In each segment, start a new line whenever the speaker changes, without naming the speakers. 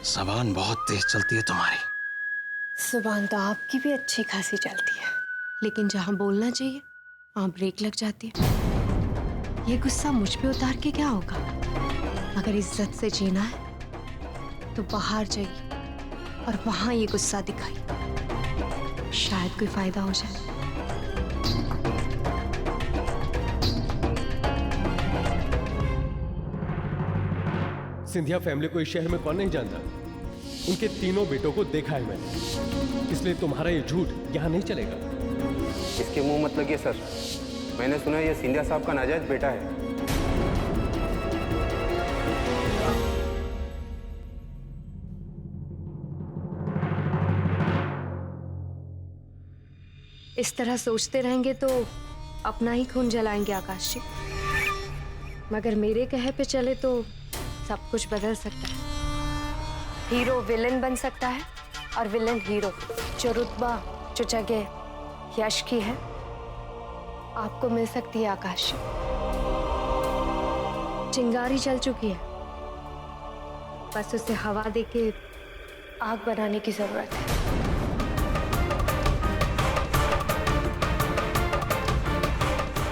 ज़बान बहुत तेज चलती है तुम्हारी।
ज़ुबान तो आपकी भी अच्छी खासी चलती है, लेकिन जहाँ बोलना चाहिए वहाँ ब्रेक लग जाती है। ये गुस्सा मुझ पे उतार के क्या होगा? अगर इज्जत से जीना है तो बाहर जाइए और वहाँ ये गुस्सा दिखाइए, शायद कोई फायदा हो जाए।
सिंधिया फैमिली को इस शहर में कौन नहीं जानता? उनके तीनों बेटों को देखा है मैंने, इसलिए तुम्हारा ये झूठ यहाँ नहीं चलेगा।
इसके मुंह मत लगिए सर। मैंने सुना ये सिंधिया साहब का नाजायज बेटा है।
इस तरह सोचते रहेंगे तो अपना ही खून जलाएंगे आकाश जी। मगर मेरे कहे पे चले तो सब कुछ बदल सकता है। हीरो विलन बन सकता है और विलन हीरो। जो रुतबा, जो जगह यश की है आपको मिल सकती है आकाश। चिंगारी चल चुकी है, बस उसे हवा देके आग बनाने की जरूरत है।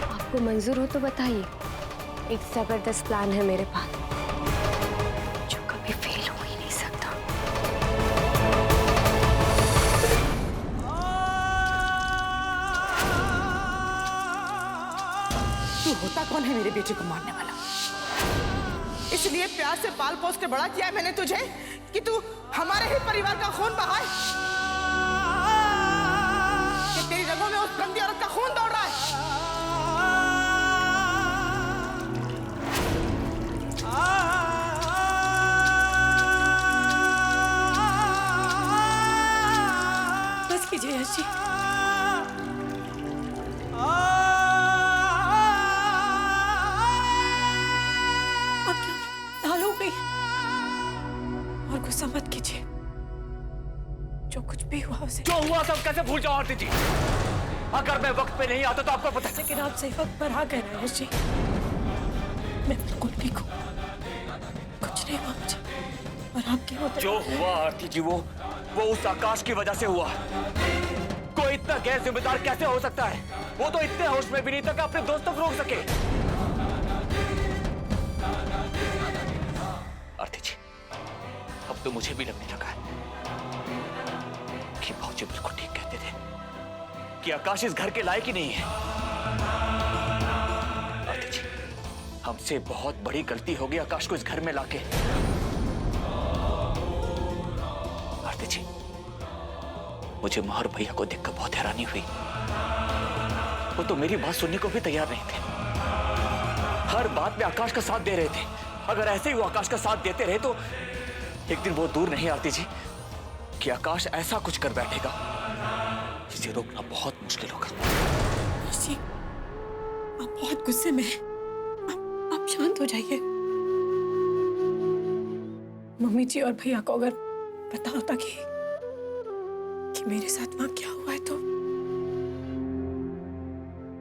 आपको मंजूर हो तो बताइए। एक जबरदस्त प्लान है मेरे पास जो कभी फेल हो ही नहीं सकता।
तू होता कौन है मेरे बेटे को मारने वाला? इसलिए प्यार से पाल पोस के बड़ा किया है मैंने तुझे कि तू हमारे ही परिवार का खून बहाए, कि तेरी रगों में उस गंदी औरत का खून दौड़ रहा है। बस कीजिए यश जी। और गुस्सा मत कीजिए, जो कुछ भी हुआ उसे।
जो हुआ सब कैसे भूल जाओ आरती जी? अगर मैं वक्त पे नहीं आता तो आपको पता।
लेकिन आप सही वक्त पर आ गए ना यश जी। मैं बिल्कुल ठीक हूँ, कुछ नहीं हुआ मुझे। और आपके होते
जो हुआ आरती जी वो उस आकाश की वजह से हुआ। कोई इतना गैर जिम्मेदार कैसे हो सकता है? वो तो इतने होश में भी नहीं था कि अपने दोस्तों को रोक सके। आरती जी अब तो मुझे भी लगने लगा है कि भाऊजी बिल्कुल ठीक कहते थे कि आकाश इस घर के लायक ही नहीं है। आरती जी हमसे बहुत बड़ी गलती हो गई आकाश को इस घर में लाके। आरती जी मुझे माँ और भैया को देखकर बहुत हैरानी हुई। वो तो मेरी बात सुनने को भी तैयार नहीं थे, हर बात में आकाश का साथ दे रहे थे। अगर ऐसे ही वो आकाश का साथ देते रहे तो एक दिन वो दूर नहीं आरती जी कि आकाश ऐसा कुछ कर बैठेगा जिसे रोकना बहुत मुश्किल होगा।
जी, आप बहुत गुस्से में हैं। आप शांत हो जाइए। मम्मी जी और भैया को अगर पता होता कि मेरे साथ वहां क्या हुआ है तो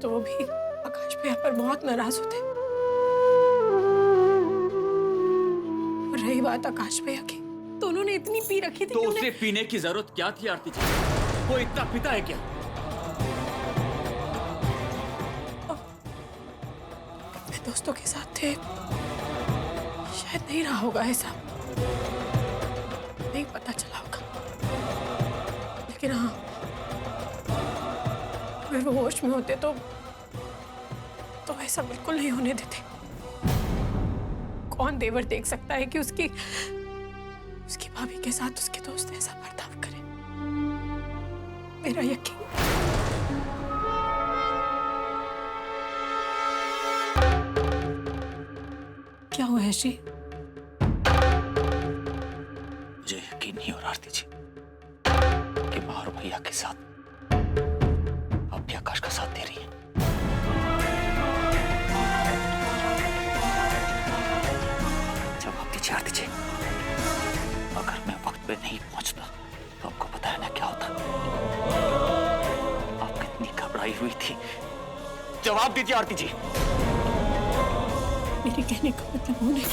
वो भी आकाश भैया पर बहुत नाराज होते। और रही बात आकाश भैया की, तो उन्होंने इतनी पी रखी थी
तो
कि
उसे पीने की जरूरत क्या थी आरती जी? वो इतना पीता है क्या?
अपने दोस्तों के साथ थे, शायद नहीं रहा होगा ऐसा, नहीं पता चला होगा। लेकिन हाँ, अगर वो होश में होते तो ऐसा बिल्कुल नहीं होने देते। कौन देवर देख सकता है कि उसकी भाभी के साथ उसके दोस्त ऐसा बर्ताव करे? मेरा यकीन। क्या हुआ है श्री?
मुझे यकीन नहीं हो रहा आरती जी कि माँ और भैया के साथ आप भी आकाश का साथ दे रही हैं। जवाब दीजिए आरती जी, अगर मैं वक्त पे नहीं पहुंचता तो आपको पता है ना क्या होता? आप कितनी घबराई हुई थी। जवाब दीजिए आरती जी।
मेरे कहने का मतलब वो नहीं।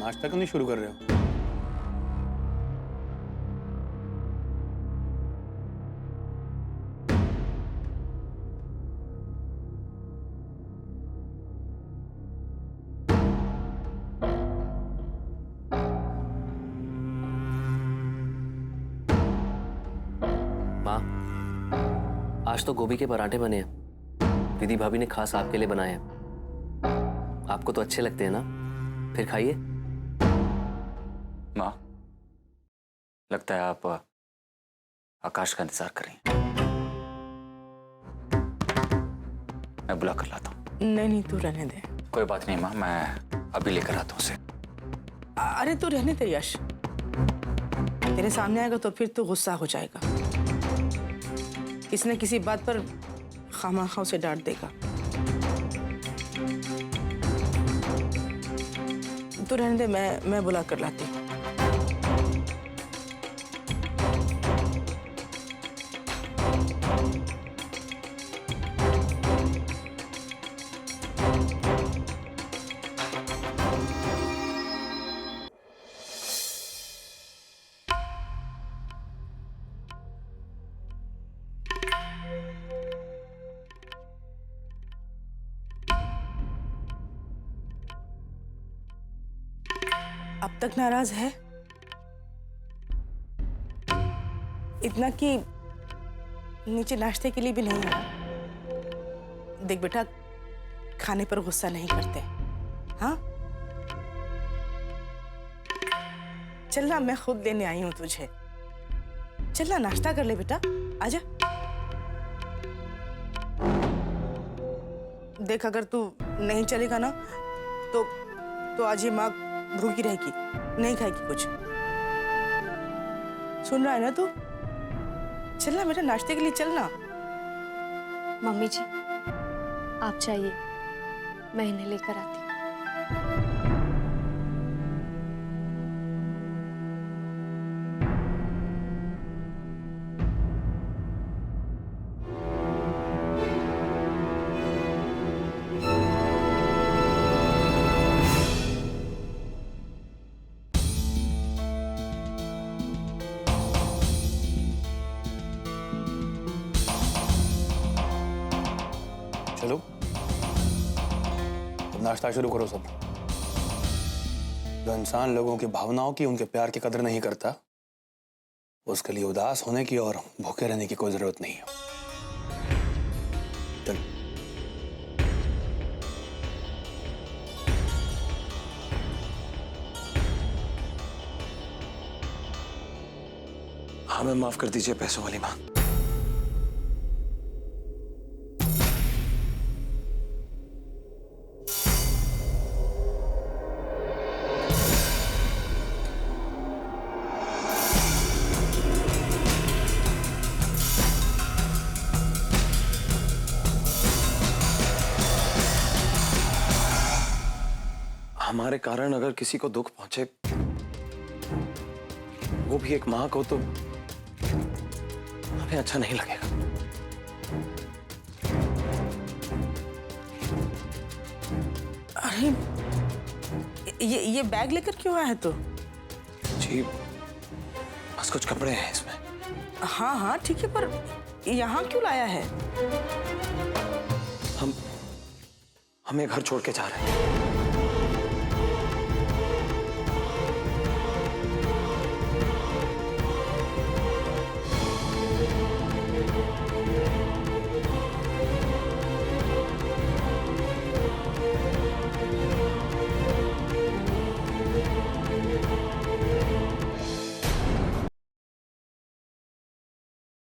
नाश्ता क्यों नहीं शुरू कर रहे हो?
माँ, आज तो गोभी के पराठे बने हैं। दीदी भाभी ने खास आपके लिए बनाए हैं। आपको तो अच्छे लगते हैं ना, फिर खाइए।
माँ, लगता है आप आकाश का इंतजार कर रही हैं। मैं बुला कर लाता हूँ।
नहीं नहीं, तू रहने दे।
कोई बात नहीं माँ, मैं अभी लेकर आता हूँ उसे।
अरे तू रहने दे यश, तेरे सामने आएगा तो फिर तू गुस्सा हो जाएगा। किसी न किसी बात पर खामखा उसे डांट देगा। तू रहने दे, मैं बुला कर लाती हूँ। अब तक नाराज है? इतना कि नीचे नाश्ते के लिए भी नहीं आया। देख बेटा, खाने पर गुस्सा नहीं करते। हाँ, चल ना, मैं खुद लेने आई हूं तुझे। चल ना, नाश्ता कर ले बेटा, आजा। देख, अगर तू नहीं चलेगा ना तो आज ये माँ भूखी रहेगी, नहीं खाएगी कुछ। सुन रहा है ना तू? चलना बेटा, नाश्ते के लिए चलना।
मम्मी जी, आप चाहिए, मैं इन्हें लेकर आती हूँ।
चलो, अब नाश्ता शुरू करो सब। जो इंसान लोगों की भावनाओं की, उनके प्यार की कदर नहीं करता, उसके लिए उदास होने की और भूखे रहने की कोई जरूरत नहीं है। चलो।
हमें माफ कर दीजिए पैसों वाली माँ। हमारे कारण अगर किसी को दुख पहुंचे, वो भी एक मां को, तो हमें अच्छा नहीं लगेगा।
अरे ये बैग लेकर क्यों आया है तू?
जी, बस कुछ कपड़े हैं इसमें।
हाँ हाँ ठीक है, पर यहाँ क्यों लाया है?
हम हमें घर छोड़ के जा रहे हैं।